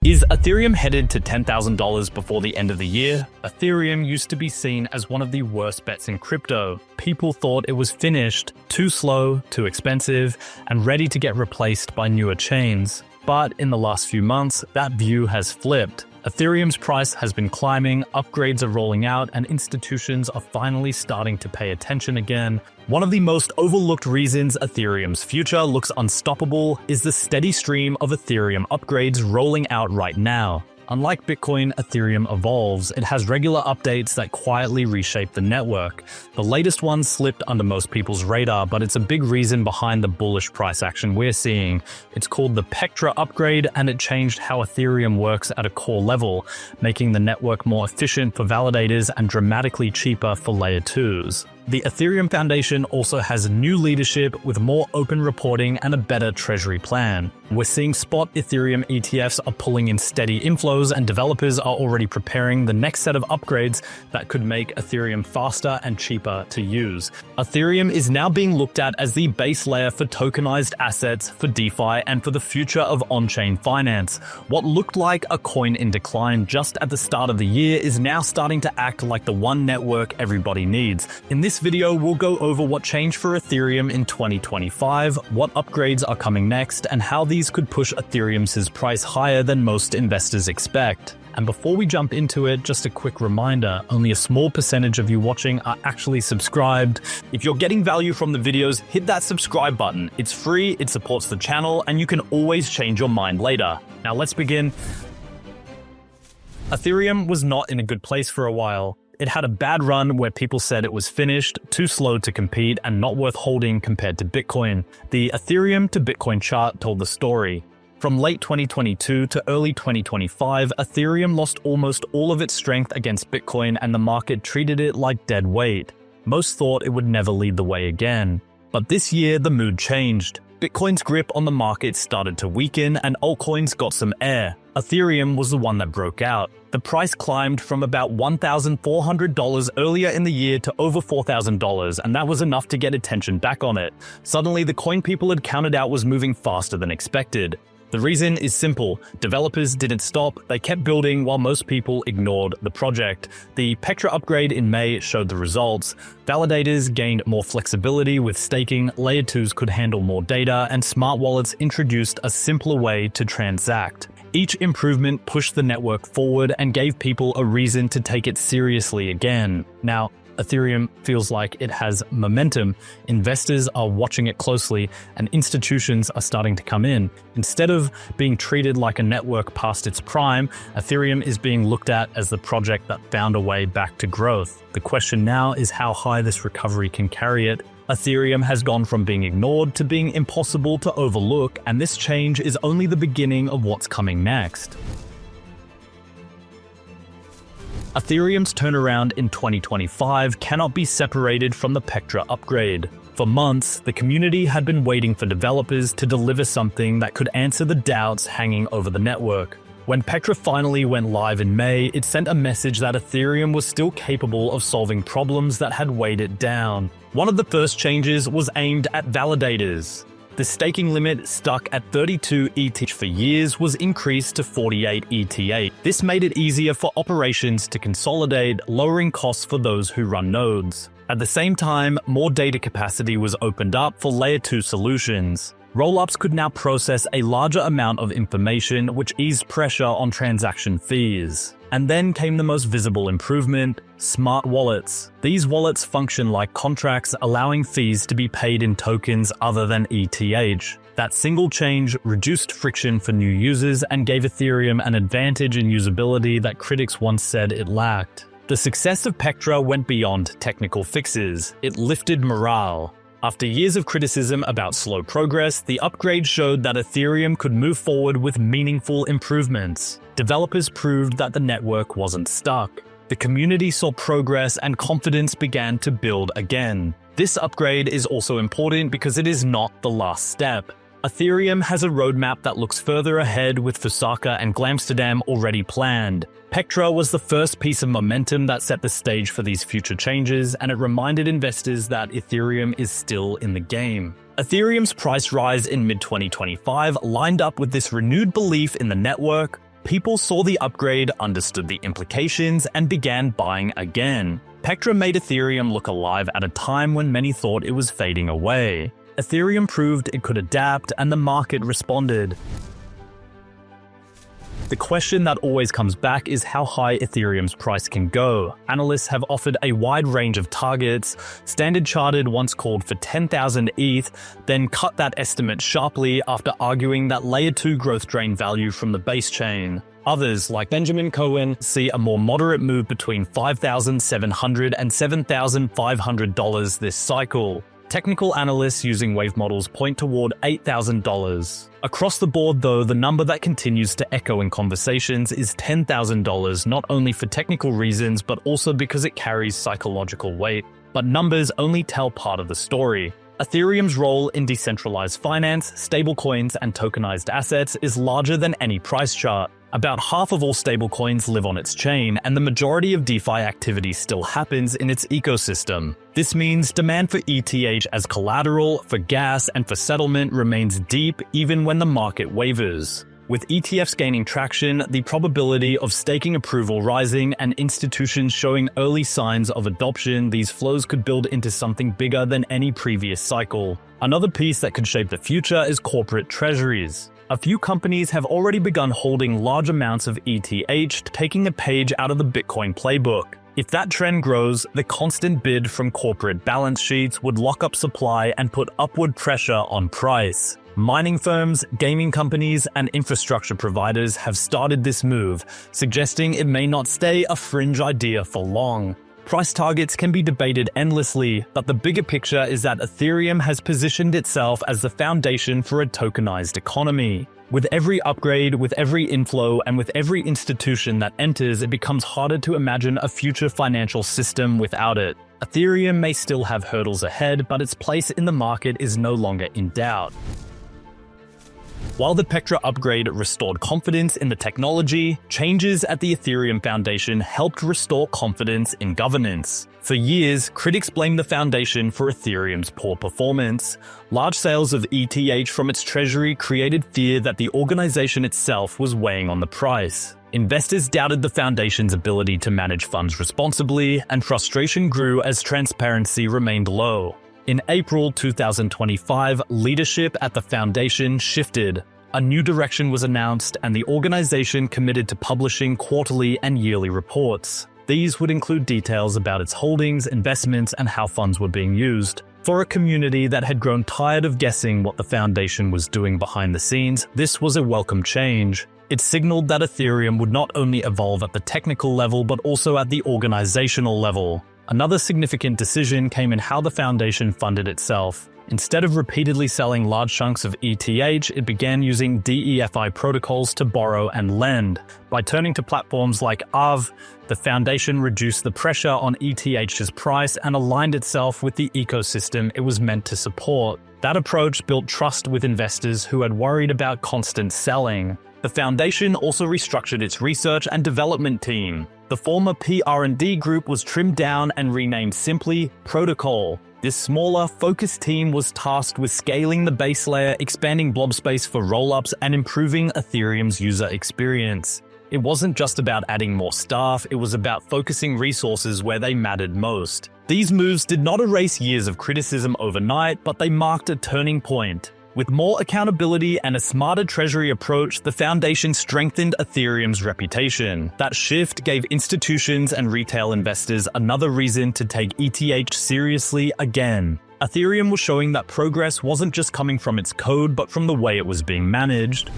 Is Ethereum headed to $10,000 before the end of the year? Ethereum used to be seen as one of the worst bets in crypto. People thought it was finished, too slow, too expensive, and ready to get replaced by newer chains. But in the last few months, that view has flipped. Ethereum's price has been climbing, upgrades are rolling out, and institutions are finally starting to pay attention again. One of the most overlooked reasons Ethereum's future looks unstoppable is the steady stream of Ethereum upgrades rolling out right now. Unlike Bitcoin, Ethereum evolves. It has regular updates that quietly reshape the network. The latest one slipped under most people's radar, but it's a big reason behind the bullish price action we're seeing. It's called the Pectra upgrade, and it changed how Ethereum works at a core level, making the network more efficient for validators and dramatically cheaper for layer 2s. The Ethereum Foundation also has new leadership with more open reporting and a better treasury plan. We're seeing spot Ethereum ETFs are pulling in steady inflows, and developers are already preparing the next set of upgrades that could make Ethereum faster and cheaper to use. Ethereum is now being looked at as the base layer for tokenized assets, for DeFi, and for the future of on-chain finance. What looked like a coin in decline just at the start of the year is now starting to act like the one network everybody needs. In this video, we'll go over what changed for Ethereum in 2025, what upgrades are coming next, and how these could push Ethereum's price higher than most investors expect. And before we jump into it, just a quick reminder, only a small percentage of you watching are actually subscribed. If you're getting value from the videos, hit that subscribe button. It's free, it supports the channel, and you can always change your mind later. Now let's begin. Ethereum was not in a good place for a while. It had a bad run where people said it was finished, too slow to compete, and not worth holding compared to Bitcoin. The Ethereum to Bitcoin chart told the story. From late 2022 to early 2025, Ethereum lost almost all of its strength against Bitcoin, and the market treated it like dead weight. Most thought it would never lead the way again. But this year, the mood changed. Bitcoin's grip on the market started to weaken, and altcoins got some air. Ethereum was the one that broke out. The price climbed from about $1,400 earlier in the year to over $4,000, and that was enough to get attention back on it. Suddenly, the coin people had counted out was moving faster than expected. The reason is simple. Developers didn't stop, they kept building while most people ignored the project. The Pectra upgrade in May showed the results. Validators gained more flexibility with staking, layer 2s could handle more data, and smart wallets introduced a simpler way to transact. Each improvement pushed the network forward and gave people a reason to take it seriously again. Now, Ethereum feels like it has momentum. Investors are watching it closely, and institutions are starting to come in. Instead of being treated like a network past its prime, Ethereum is being looked at as the project that found a way back to growth. The question now is how high this recovery can carry it. Ethereum has gone from being ignored to being impossible to overlook, and this change is only the beginning of what's coming next. Ethereum's turnaround in 2025 cannot be separated from the Pectra upgrade. For months, the community had been waiting for developers to deliver something that could answer the doubts hanging over the network. When Pectra finally went live in May, it sent a message that Ethereum was still capable of solving problems that had weighed it down. One of the first changes was aimed at validators. The staking limit, stuck at 32 ETH for years, was increased to 48 ETH. This made it easier for operations to consolidate, lowering costs for those who run nodes. At the same time, more data capacity was opened up for layer 2 solutions. Rollups could now process a larger amount of information, which eased pressure on transaction fees. And then came the most visible improvement: smart wallets. These wallets function like contracts, allowing fees to be paid in tokens other than ETH. That single change reduced friction for new users and gave Ethereum an advantage in usability that critics once said it lacked. The success of Pectra went beyond technical fixes. It lifted morale. After years of criticism about slow progress, the upgrade showed that Ethereum could move forward with meaningful improvements. Developers proved that the network wasn't stuck. The community saw progress, and confidence began to build again. This upgrade is also important because it is not the last step. Ethereum has a roadmap that looks further ahead, with Fusaka and Glamsterdam already planned. Pectra was the first piece of momentum that set the stage for these future changes, and it reminded investors that Ethereum is still in the game. Ethereum's price rise in mid-2025 lined up with this renewed belief in the network. People saw the upgrade, understood the implications, and began buying again. Pectra made Ethereum look alive at a time when many thought it was fading away. Ethereum proved it could adapt, and the market responded. The question that always comes back is how high Ethereum's price can go. Analysts have offered a wide range of targets. Standard Chartered once called for 10,000 ETH, then cut that estimate sharply after arguing that Layer 2 growth drained value from the base chain. Others, like Benjamin Cohen, see a more moderate move between $5,700 and $7,500 this cycle. Technical analysts using wave models point toward $8,000. Across the board, though, the number that continues to echo in conversations is $10,000, not only for technical reasons, but also because it carries psychological weight. But numbers only tell part of the story. Ethereum's role in decentralized finance, stablecoins, and tokenized assets is larger than any price chart. About half of all stablecoins live on its chain, and the majority of DeFi activity still happens in its ecosystem. This means demand for ETH as collateral, for gas, and for settlement remains deep even when the market wavers. With ETFs gaining traction, the probability of staking approval rising, and institutions showing early signs of adoption, these flows could build into something bigger than any previous cycle. Another piece that could shape the future is corporate treasuries. A few companies have already begun holding large amounts of ETH, taking a page out of the Bitcoin playbook. If that trend grows, the constant bid from corporate balance sheets would lock up supply and put upward pressure on price. Mining firms, gaming companies, and infrastructure providers have started this move, suggesting it may not stay a fringe idea for long. Price targets can be debated endlessly, but the bigger picture is that Ethereum has positioned itself as the foundation for a tokenized economy. With every upgrade, with every inflow, and with every institution that enters, it becomes harder to imagine a future financial system without it. Ethereum may still have hurdles ahead, but its place in the market is no longer in doubt. While the Pectra upgrade restored confidence in the technology, changes at the Ethereum Foundation helped restore confidence in governance. For years, critics blamed the foundation for Ethereum's poor performance. Large sales of ETH from its treasury created fear that the organization itself was weighing on the price. Investors doubted the foundation's ability to manage funds responsibly, and frustration grew as transparency remained low. In April 2025, leadership at the foundation shifted. A new direction was announced, and the organization committed to publishing quarterly and yearly reports. These would include details about its holdings, investments, and how funds were being used. For a community that had grown tired of guessing what the foundation was doing behind the scenes, this was a welcome change. It signaled that Ethereum would not only evolve at the technical level, but also at the organizational level. Another significant decision came in how the foundation funded itself. Instead of repeatedly selling large chunks of ETH, it began using DeFi protocols to borrow and lend. By turning to platforms like Aave, the foundation reduced the pressure on ETH's price and aligned itself with the ecosystem it was meant to support. That approach built trust with investors who had worried about constant selling. The foundation also restructured its research and development team. The former PR&D group was trimmed down and renamed simply Protocol. This smaller, focused team was tasked with scaling the base layer, expanding blob space for rollups, and improving Ethereum's user experience. It wasn't just about adding more staff, it was about focusing resources where they mattered most. These moves did not erase years of criticism overnight, but they marked a turning point. With more accountability and a smarter treasury approach, the foundation strengthened Ethereum's reputation. That shift gave institutions and retail investors another reason to take ETH seriously again. Ethereum was showing that progress wasn't just coming from its code, but from the way it was being managed.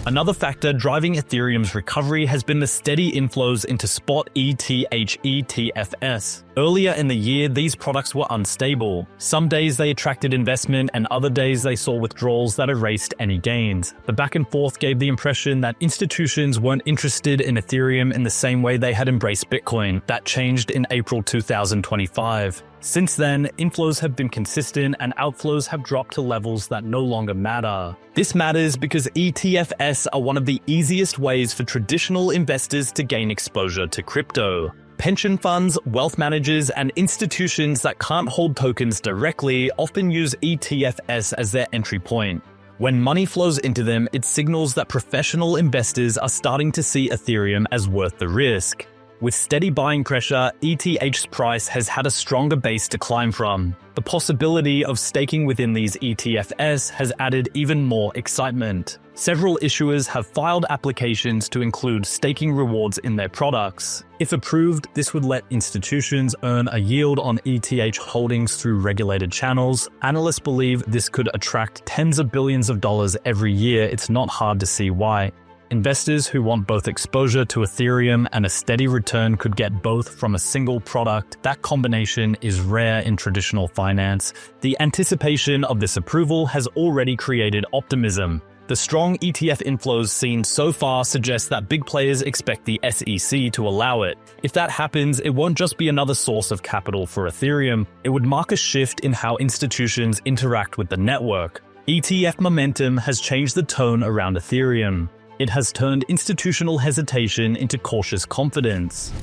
Another factor driving Ethereum's recovery has been the steady inflows into spot ETH ETFs. Earlier in the year, these products were unstable. Some days they attracted investment, and other days they saw withdrawals that erased any gains. The back and forth gave the impression that institutions weren't interested in Ethereum in the same way they had embraced Bitcoin. That changed in April 2025. Since then, inflows have been consistent and outflows have dropped to levels that no longer matter. This matters because ETFs are one of the easiest ways for traditional investors to gain exposure to crypto. Pension funds, wealth managers, and institutions that can't hold tokens directly often use ETFs as their entry point. When money flows into them, it signals that professional investors are starting to see Ethereum as worth the risk. With steady buying pressure, ETH's price has had a stronger base to climb from. The possibility of staking within these ETFs has added even more excitement. Several issuers have filed applications to include staking rewards in their products. If approved, this would let institutions earn a yield on ETH holdings through regulated channels. Analysts believe this could attract tens of billions of dollars every year. It's not hard to see why. Investors who want both exposure to Ethereum and a steady return could get both from a single product. That combination is rare in traditional finance. The anticipation of this approval has already created optimism. The strong ETF inflows seen so far suggest that big players expect the SEC to allow it. If that happens, it won't just be another source of capital for Ethereum. It would mark a shift in how institutions interact with the network. ETF momentum has changed the tone around Ethereum. It has turned institutional hesitation into cautious confidence.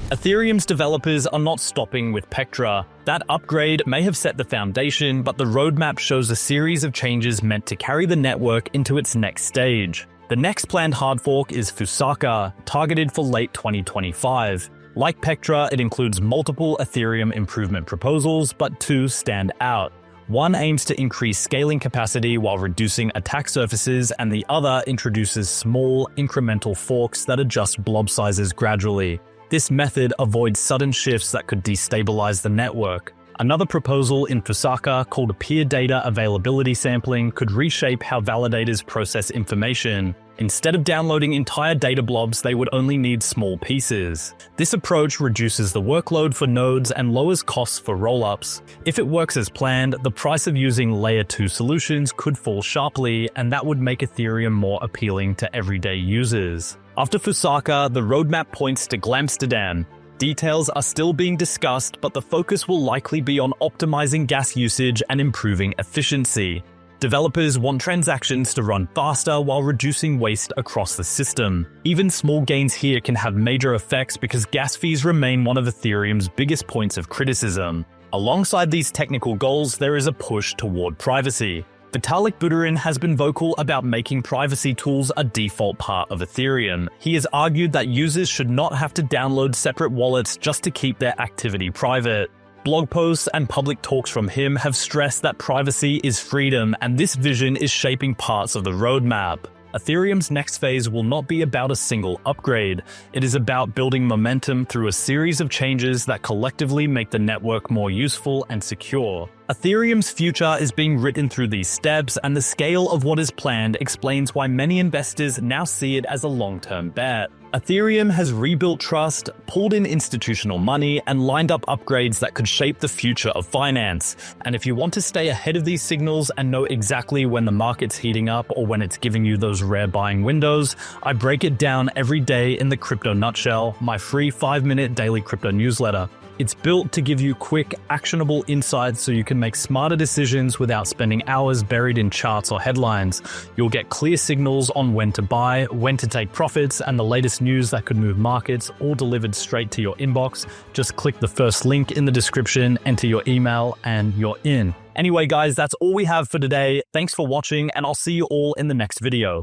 Ethereum's developers are not stopping with Pectra. That upgrade may have set the foundation, but the roadmap shows a series of changes meant to carry the network into its next stage. The next planned hard fork is Fusaka, targeted for late 2025. Like Pectra, it includes multiple Ethereum improvement proposals, but two stand out. One aims to increase scaling capacity while reducing attack surfaces, and the other introduces small, incremental forks that adjust blob sizes gradually. This method avoids sudden shifts that could destabilize the network. Another proposal in Fusaka, called peer data availability sampling, could reshape how validators process information. Instead of downloading entire data blobs, they would only need small pieces. This approach reduces the workload for nodes and lowers costs for rollups. If it works as planned, the price of using Layer 2 solutions could fall sharply, and that would make Ethereum more appealing to everyday users. After Fusaka, the roadmap points to Glamsterdam. Details are still being discussed, but the focus will likely be on optimizing gas usage and improving efficiency. Developers want transactions to run faster while reducing waste across the system. Even small gains here can have major effects because gas fees remain one of Ethereum's biggest points of criticism. Alongside these technical goals, there is a push toward privacy. Vitalik Buterin has been vocal about making privacy tools a default part of Ethereum. He has argued that users should not have to download separate wallets just to keep their activity private. Blog posts and public talks from him have stressed that privacy is freedom, and this vision is shaping parts of the roadmap. Ethereum's next phase will not be about a single upgrade. It is about building momentum through a series of changes that collectively make the network more useful and secure. Ethereum's future is being written through these steps, and the scale of what is planned explains why many investors now see it as a long-term bet. Ethereum has rebuilt trust, pulled in institutional money, and lined up upgrades that could shape the future of finance. And if you want to stay ahead of these signals and know exactly when the market's heating up or when it's giving you those rare buying windows, I break it down every day in the Crypto Nutshell, my free 5-minute daily crypto newsletter. It's built to give you quick, actionable insights so you can make smarter decisions without spending hours buried in charts or headlines. You'll get clear signals on when to buy, when to take profits, and the latest news that could move markets, all delivered straight to your inbox. Just click the first link in the description, enter your email, and you're in. Anyway, guys, that's all we have for today. Thanks for watching, and I'll see you all in the next video.